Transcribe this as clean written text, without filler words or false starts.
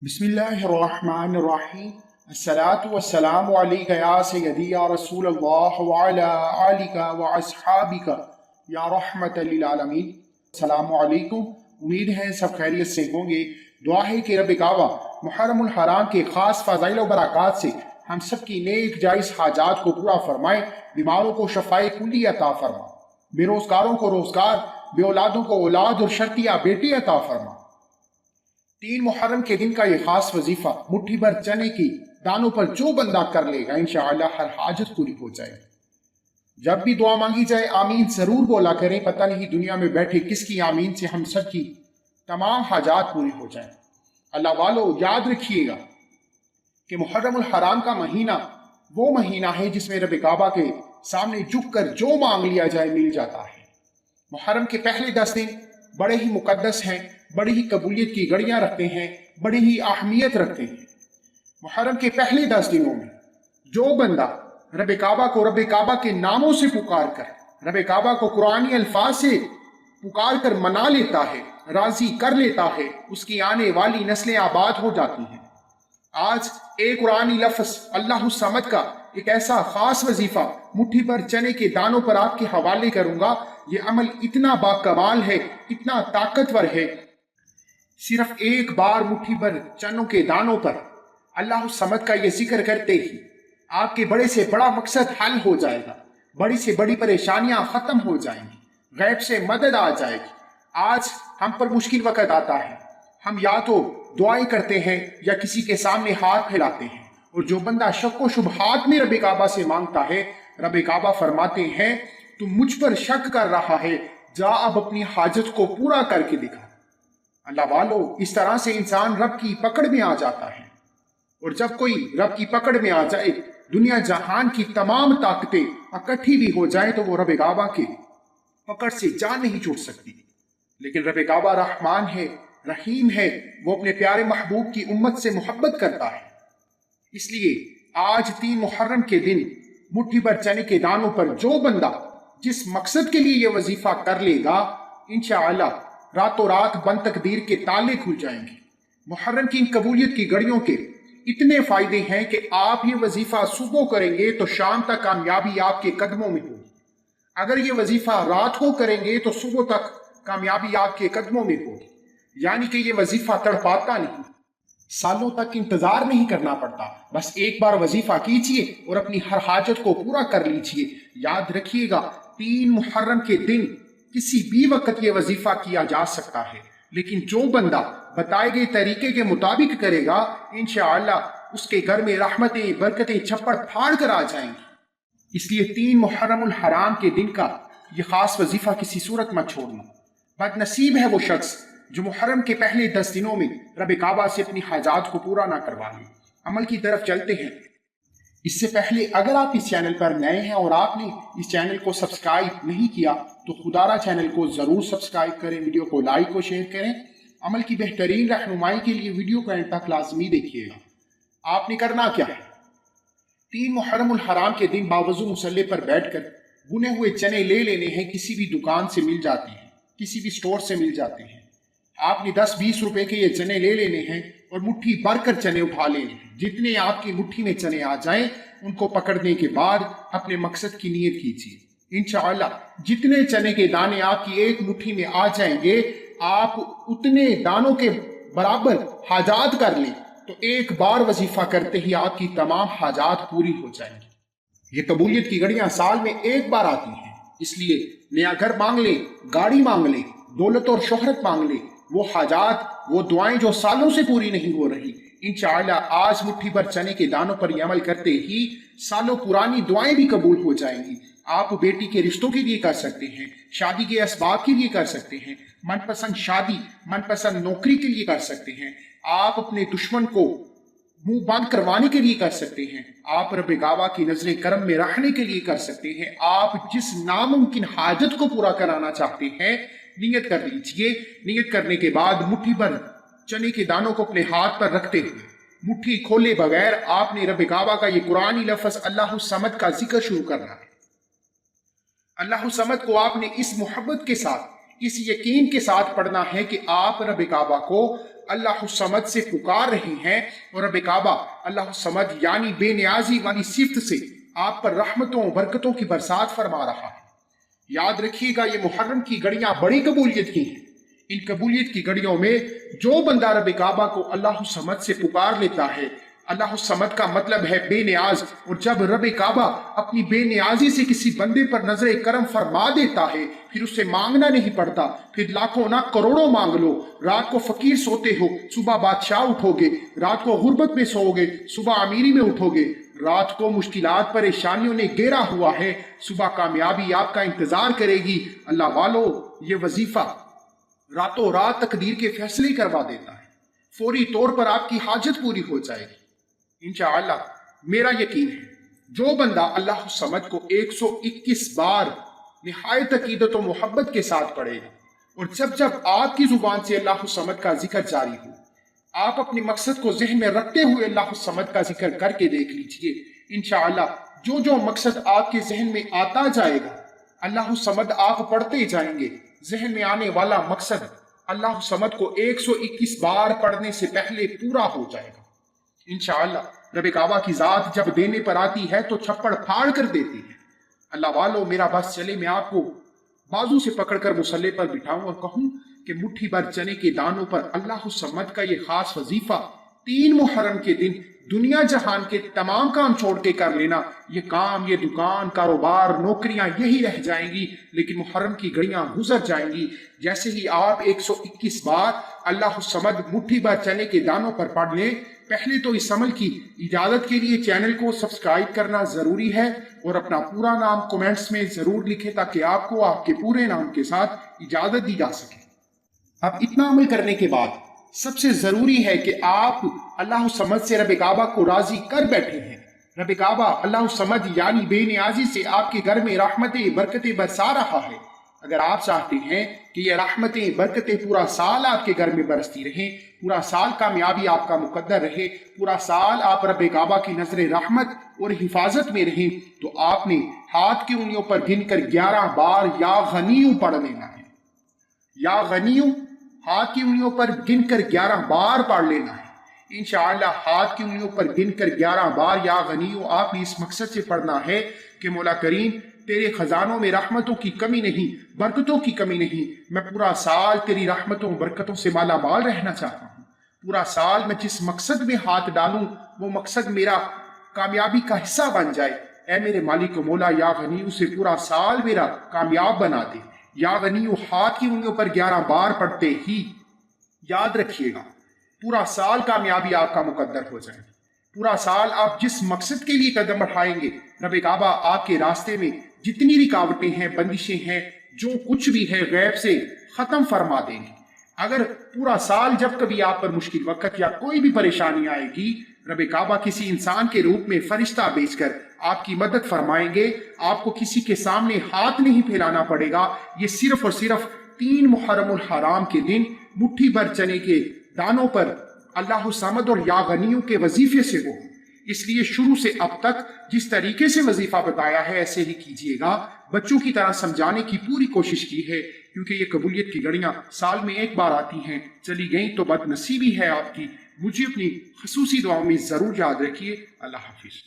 बिस्मिल्लाहिर्रहमानिर्रहीम। अस्सलातु वस्सलामु अलैका या सय्यदी या रसूल अल्लाह व अला आलिका व अस्हाबिका या रहमतल लिल आलमीन। अस्सलामु अलैकुम। उम्मीद है सब खैरियत से होंगे। दुआ है कि रब काबा मुहर्रमुल हराम के खास फज़ाइल व बरक़ात से हम सब की नेक जायज़ हाजात को पूरा फरमाए, बीमारों को शफ़ाए कुल्ली अता फरमा, बेरोज़गारों को रोज़गार, बे औलादों को औलाद और शर्तिया बेटी अता फरमा। 3 मुहर्रम के दिन का ये खास वजीफा मुट्ठी भर चने की दानों पर जो बंदा कर लेगा इंशाअल्लाह हर हाजत पूरी हो जाएगी। जब भी दुआ मांगी जाए आमीन जरूर बोला करें, पता नहीं दुनिया में बैठे किसकी आमीन से हम सब की तमाम हाजात पूरी हो जाए। अल्लाह वालों, याद रखिएगा कि मुहर्रमुल हराम का महीना वो महीना है जिसमें रब काबा के सामने झुक कर जो मांग लिया जाए मिल जाता है। मुहर्रम के पहले 10 दिन बड़े ही मुकद्दस हैं, बड़ी ही कबूलियत की घड़ियां रखते हैं, बड़ी ही अहमियत रखते हैं। मुहर्रम के पहले 10 दिनों में जो बंदा रब काबा के नामों से पुकार कर, रब काबा को कुरानी अल्फाज से पुकार कर मना लेता है, राजी कर लेता है, उसकी आने वाली नस्लें आबाद हो जाती हैं। आज एक कुरानी लफ्ज़ अल्लाहु समद का एक ऐसा खास वजीफा मुट्ठी भर चने के दानों पर आपके हवाले करूंगा। ये अमल इतना बाकमाल है, इतना ताकतवर है। सिर्फ एक बार मुट्ठी भर चनों के दानों पर अल्लाह समद का ये जिक्र करते ही आपके बड़े से बड़ा मकसद हल हो जाएगा, बड़ी से बड़ी परेशानियां खत्म हो जाएंगी, गैब से मदद आ जाएगी। आज हम पर मुश्किल वक्त आता है, हम या तो दुआएं करते हैं या किसी के सामने हाथ फैलाते हैं, और जो बंदा शक व शुबहात में रब काबा से मांगता है, रब काबा फरमाते हैं तुम मुझ पर शक कर रहा है, जा अब अपनी हाजत को पूरा करके दिखा। अल्लाह वालों, इस तरह से इंसान रब की पकड़ में आ जाता है, और जब कोई रब की पकड़ में आ जाए, दुनिया जहान की तमाम ताकतें इकट्ठी भी हो जाए तो वो रब काबा के पकड़ से जान नहीं छूट सकती। लेकिन रब काबा रहमान है, रहीम है, वो अपने प्यारे महबूब की उम्मत से मोहब्बत करता है। इसलिए आज 3 मुहर्रम के दिन मुट्ठी भर चने के दानों पर जो बंदा जिस मकसद के लिए ये वजीफा कर लेगा, इंशाअल्लाह रातों रात बंद तकदीर के ताले खुल जाएंगे। मुहर्रम की इन कबूलियत की घड़ियों के इतने फायदे हैं कि आप ये वजीफा सुबह करेंगे तो शाम तक कामयाबी आपके कदमों में होगी। अगर ये वजीफा रात को करेंगे तो सुबह तक कामयाबी आपके कदमों में होगी। यानी कि ये वजीफा तड़पाता नहीं, सालों तक इंतजार नहीं करना पड़ता। बस एक बार वजीफा कीजिए और अपनी हर हाजत को पूरा कर लीजिए। याद रखिएगा, 3 मुहर्रम के दिन किसी भी वक्त ये वजीफा किया जा सकता है, लेकिन जो बंदा बताए गए तरीके के मुताबिक करेगा, इंशाअल्लाह उसके घर में रहमतें बरकतें छप्पड़ फाड़ कर आ जाएंगी। इसलिए 3 मुहर्रमुल हराम के दिन का ये खास वजीफा किसी सूरत मत छोड़ना। बदनसीब है वो शख्स जो मुहर्रम के पहले 10 दिनों में रब काबा से अपनी हाजात को पूरा ना करवा ले। अमल की तरफ चलते हैं। इससे पहले अगर आप इस चैनल पर नए हैं और आपने इस चैनल को सब्सक्राइब नहीं किया तो खुदारा चैनल को जरूर सब्सक्राइब करें, वीडियो को लाइक और शेयर करें। अमल की बेहतरीन रहनुमाई के लिए वीडियो को एंड तक लाजमी देखिएगा। आपने करना क्या है, 3 मुहर्रमुल हराम के दिन बावजू मुसल्ले पर बैठकर बुने हुए चने ले लेने हैं। किसी भी दुकान से मिल जाते हैं, किसी भी स्टोर से मिल जाते हैं। आपने 10-20 रुपए के ये चने ले लेने हैं और मुट्ठी भर कर चने उठा लेने हैं। जितने आपकी मुट्ठी में चने आ जाएं, उनको पकड़ने के बाद अपने मकसद की नीयत कीजिए। इंशाअल्लाह जितने चने के दाने आपकी एक मुट्ठी में आ जाएंगे, आप उतने दानों के बराबर हाजात कर लें तो एक बार वजीफा करते ही आपकी तमाम हाजात पूरी हो जाएंगी। ये कबूलियत की घड़ियां साल में एक बार आती हैं, इसलिए नया घर मांग ले, गाड़ी मांग ले, दौलत और शोहरत मांग ले, वो हाजात, वो दुआएं जो सालों से पूरी नहीं हो रही, इंशाअल्लाह आज मुट्ठी भर चने के दानों पर ये अमल करते ही सालों पुरानी दुआएं भी कबूल हो जाएंगी। आप बेटी के रिश्तों के लिए कर सकते हैं, शादी के असबाब के लिए कर सकते हैं, मनपसंद शादी, मनपसंद नौकरी के लिए कर सकते हैं। आप अपने दुश्मन को मुंह बंद करवाने के लिए कर सकते हैं। आप रब काबा की नजरे करम में रहने के लिए कर सकते हैं। आप जिस नामुमकिन हाजत को पूरा कराना चाहते हैं, नियत कर लीजिए। नियत करने के बाद मुट्ठी भर चने के दानों को अपने हाथ पर रखते हुए मुट्ठी खोले बगैर आपने रब काबा का ये कुरानी लफ्ज़ अल्लाहु समद का जिक्र शुरू करना है। अल्लाहु समद को आपने इस मोहब्बत के साथ, इस यकीन के साथ पढ़ना है कि आप रब काबा को अल्लाह समद से पुकार रहे हैं और रब काबा अल्लाह समद यानी बेनियाजी वाली सिफ्त से आप पर रहमतों बरकतों की बरसात फरमा रहा है। याद रखिएगा, ये मुहर्रम की घड़ियां बड़ी कबूलियत की हैं। इन कबूलियत की घड़ियों में जो बंदा रब काबा को अल्लाह समद से पुकार लेता है, अल्लाह समद का मतलब है बेनियाज, और जब रब काबा अपनी बेनियाजी से किसी बंदे पर नजर करम फरमा देता है, फिर उससे मांगना नहीं पड़ता, फिर लाखों ना करोड़ों मांग लो। रात को फकीर सोते हो, सुबह बादशाह उठोगे, रात को गुर्बत में सोओगे, सुबह अमीरी में उठोगे, रात को मुश्किलात परेशानियों ने घेरा हुआ है, सुबह कामयाबी आपका इंतजार करेगी। अल्लाह वालो, ये वजीफा रातों रात तकदीर के फैसले करवा देता है, फौरी तौर पर आपकी हाजत पूरी हो जाएगी इंशाअल्लाह। मेरा यकीन है, जो बंदा अल्लाह समद को 121 बार निहायत अकीदत और मोहब्बत के साथ पढ़ेगा, और जब जब आपकी जुबान से अल्लाह समद का जिक्र जारी हो, आप अपने मकसद को जहन में रखते हुए अल्लाह समद का जिक्र करके देख लीजिए। इंशाअल्लाह जो जो मकसद आपके जहन में आता जाएगा, अल्लाह समद आप पढ़ते जाएंगे, जहन में आने वाला मकसद अल्लाह समद को 121 बार पढ़ने से पहले पूरा हो जाएगा इंशाअल्लाह। रब काबा की जात जब देने पर आती है तो छप्पड़ फाड़ कर देती है। अल्लाह वालों, मेरा बस चले मैं आपको बाजू से पकड़कर मुसल्ले पर बिठाऊं और कहूं कि मुट्ठी भर चने के दानों पर अल्लाह समद का ये खास वजीफा 3 मुहर्रम के दिन दुनिया जहान के तमाम काम छोड़ के कर लेना। ये काम, ये दुकान, कारोबार, नौकरियां यही रह जाएंगी, लेकिन मुहर्रम की घड़ियां गुजर जाएंगी। जैसे ही आप 121 बार अल्लाह समद मुट्ठी भर चने के दानों पर पढ़ लें, पहले तो इस अमल की इजाजत के लिए चैनल को सब्सक्राइब करना जरूरी है, और अपना पूरा नाम कमेंट्स में जरूर लिखें ताकि आपको आपके पूरे नाम के साथ इजाजत दी जा सके। अब इतना अमल करने के बाद सबसे जरूरी है कि आप अल्लाह समद से रब काबा को राजी कर बैठे हैं। रब काबा अल्लाह समद यानी बेनियाजी से आपके घर में रहमतें बरकतें बरसा रहा है। अगर आप चाहते हैं कि ये रहमतें बरकतें पूरा साल आपके घर में बरसती रहें, पूरा साल कामयाबी आपका मुकद्दर रहे, पूरा साल आप रब काबा की नजर रहमत और हिफाजत में रहें, तो आपने हाथ की उंगलियों पर गिनकर 11 बार या गनीयू पढ़ लेना है। या गनीयू हाथ की उंगलियों पर गिनकर 11 बार पढ़ लेना है इंशाअल्लाह। हाथ की उंगलियों पर गिनकर 11 बार या गनीयू आपने इस मकसद से पढ़ना है कि मौला करीम तेरे खजानों में रहमतों की कमी नहीं, बरकतों की कमी नहीं। मैं पूरा साल तेरी रहमतों बरकतों से माला माल रहना चाहता हूँ। पूरा साल मैं जिस मकसद में हाथ डालूं वो मकसद मेरा कामयाबी का हिस्सा बन जाए। ऐ मेरे मालिक मौला, या गनीयू से पूरा साल मेरा कामयाब बना दे। या गनीयू हाथ की उंगलियों पर 11 बार पढ़ते ही याद रखिएगा, पूरा साल कामयाबी आपका मुकद्दर हो जाए। पूरा साल आप जिस मकसद के लिए कदम बढ़ाएंगे, रब काबा आपके रास्ते में जितनी रुकावटें हैं, बंदिशें हैं, जो कुछ भी है, गैब से खत्म फरमा देंगे। अगर पूरा साल जब कभी आप पर मुश्किल वक्त या कोई भी परेशानी आएगी, रब काबा किसी इंसान के रूप में फरिश्ता भेजकर आपकी मदद फरमाएंगे। आपको किसी के सामने हाथ नहीं फैलाना पड़ेगा। ये सिर्फ और सिर्फ 3 मुहर्रमुल हराम के दिन मुट्ठी भर चने के दानों पर अल्लाह समद और या गनीयू के वजीफे से हो। इसलिए शुरू से अब तक जिस तरीके से वजीफा बताया है ऐसे ही कीजिएगा। बच्चों की तरह समझाने की पूरी कोशिश की है, क्योंकि ये कबूलियत की घड़ियां साल में एक बार आती हैं, चली गई तो बदनसीबी है आपकी। मुझे अपनी खसूसी दुआओं में जरूर याद रखिए। अल्लाह हाफिज।